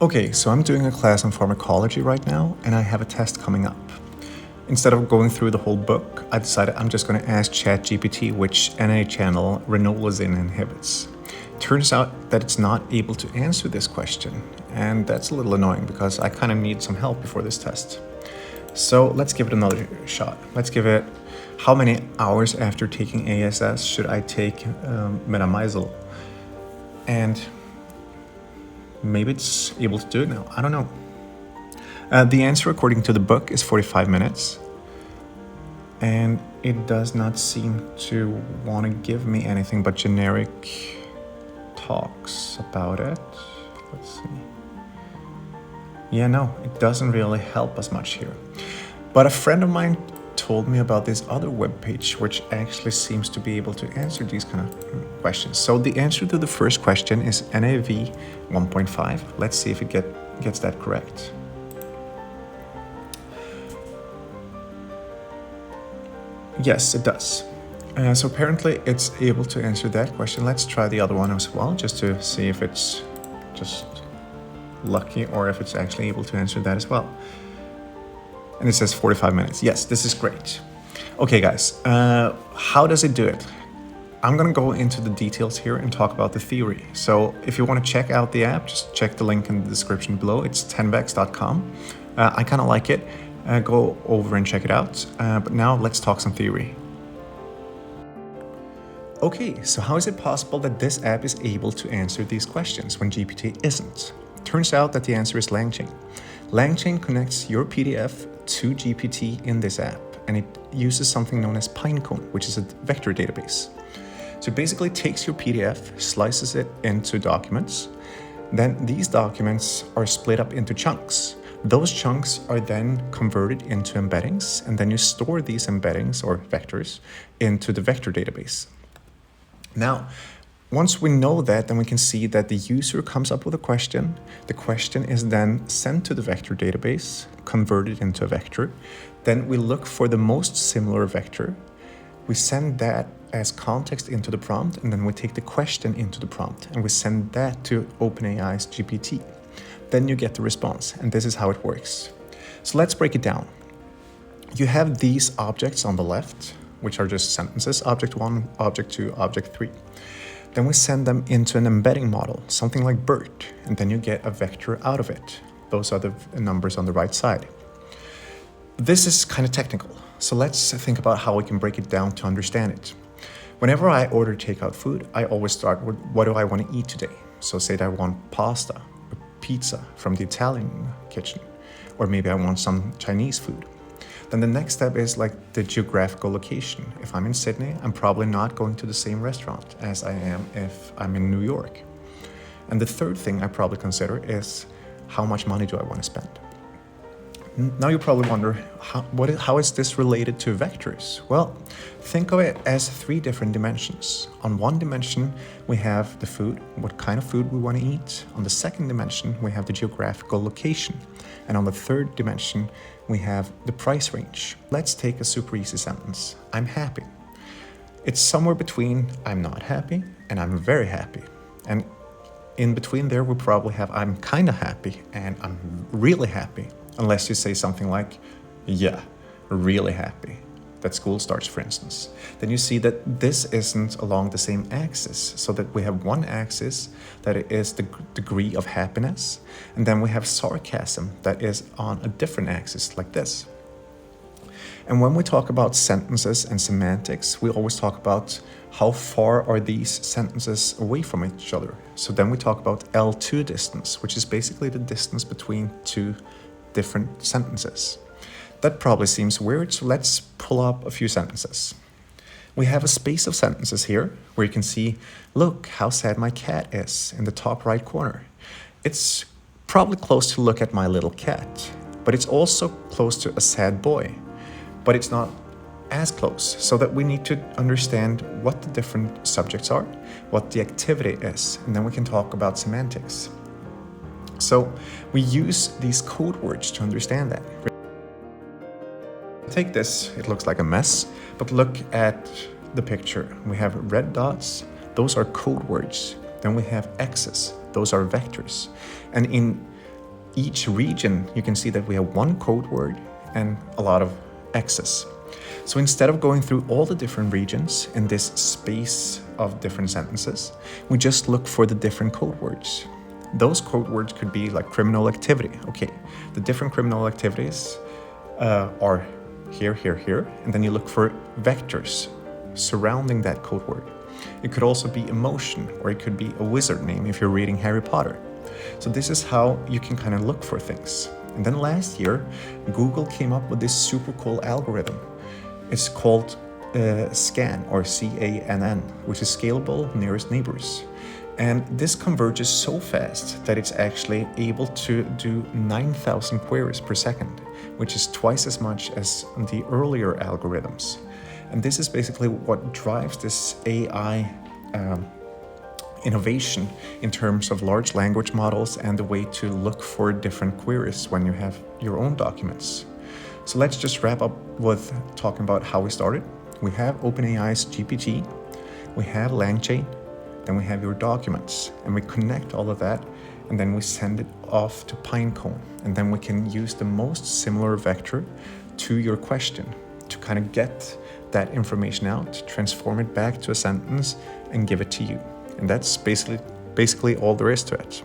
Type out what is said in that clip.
Okay, so I'm doing a class on pharmacology right now, and I have a test coming up. Instead of going through the whole book, I decided I'm just going to ask ChatGPT which NA channel ranolazine inhibits. Turns out that it's not able to answer this question, and that's a little annoying because I kind of need some help before this test. So let's give it another shot. Let's give it how many hours after taking ASS should I take metamizole? And maybe it's able to do it now. I don't know. The answer, according to the book, is 45 minutes. And it does not seem to want to give me anything but generic talks about it. Let's see. Yeah, no, it doesn't really help us much here. But a friend of mine told me about this other webpage, which actually seems to be able to answer these kind of questions. So the answer to the first question is NAV 1.5. Let's see if it gets that correct. Yes, it does. So apparently it's able to answer that question. Let's try the other one as well, just to see if it's just lucky or if it's actually able to answer that as well. And it says 45 minutes. Yes, this is great. Okay, guys, how does it do it? I'm gonna go into the details here and talk about the theory. So if you wanna check out the app, just check the link in the description below. It's 10bex.com. I kinda like it. Go over and check it out. But now let's talk some theory. Okay, so how is it possible that this app is able to answer these questions when GPT isn't? Turns out that the answer is Langchain. Langchain connects your PDF to GPT in this app, and it uses something known as Pinecone, which is a vector database. So it basically takes your PDF, slices it into documents. Then these documents are split up into chunks. Those chunks are then converted into embeddings, and then you store these embeddings or vectors into the vector database. Now, once we know that, then we can see that the user comes up with a question. The question is then sent to the vector database, converted into a vector. Then we look for the most similar vector. We send that as context into the prompt, and then we take the question into the prompt, and we send that to OpenAI's GPT. Then you get the response, and this is how it works. So let's break it down. You have these objects on the left, which are just sentences, object 1, object 2, object 3. Then we send them into an embedding model, something like BERT, and then you get a vector out of it. Those are the numbers on the right side. This is kind of technical, so let's think about how we can break it down to understand it. Whenever I order takeout food, I always start with what do I want to eat today? So say that I want pasta, or pizza from the Italian kitchen, or maybe I want some Chinese food. Then the next step is like the geographical location. If I'm in Sydney, I'm probably not going to the same restaurant as I am if I'm in New York. And the third thing I probably consider is how much money do I want to spend? Now you probably wonder, how is this related to vectors? Well, think of it as 3 different dimensions. On one dimension, we have the food, what kind of food we want to eat. On the second dimension, we have the geographical location. And on the third dimension, we have the price range. Let's take a super easy sentence. I'm happy. It's somewhere between I'm not happy and I'm very happy. And in between there, we probably have I'm kind of happy and I'm really happy. Unless you say something like, yeah, really happy, that school starts, for instance. Then you see that this isn't along the same axis, so that we have one axis that is the degree of happiness, and then we have sarcasm that is on a different axis, like this. And when we talk about sentences and semantics, we always talk about how far are these sentences away from each other. So then we talk about L2 distance, which is basically the distance between 2 different sentences. That probably seems weird, so let's pull up a few sentences. We have a space of sentences here where you can see, look how sad my cat is in the top right corner. It's probably close to look at my little cat, but it's also close to a sad boy, but it's not as close, so that we need to understand what the different subjects are, what the activity is, and then we can talk about semantics. So we use these code words to understand that. Take this, it looks like a mess, but look at the picture. We have red dots, those are code words. Then we have X's, those are vectors. And in each region, you can see that we have one code word and a lot of X's. So instead of going through all the different regions in this space of different sentences, we just look for the different code words. Those code words could be like criminal activity. Okay, the different criminal activities are here, here, here, and then you look for vectors surrounding that code word. It could also be emotion, or it could be a wizard name if you're reading Harry Potter. So this is how you can kind of look for things. And then last year, Google came up with this super cool algorithm. It's called SCAN, or CANN, which is Scalable Nearest Neighbors. And this converges so fast that it's actually able to do 9,000 queries per second, which is twice as much as the earlier algorithms. And this is basically what drives this AI innovation in terms of large language models and the way to look for different queries when you have your own documents. So let's just wrap up with talking about how we started. We have OpenAI's GPT, we have Langchain, then we have your documents, and we connect all of that, and then we send it off to Pinecone, and then we can use the most similar vector to your question to kind of get that information out, transform it back to a sentence, and give it to you. And that's basically all there is to it.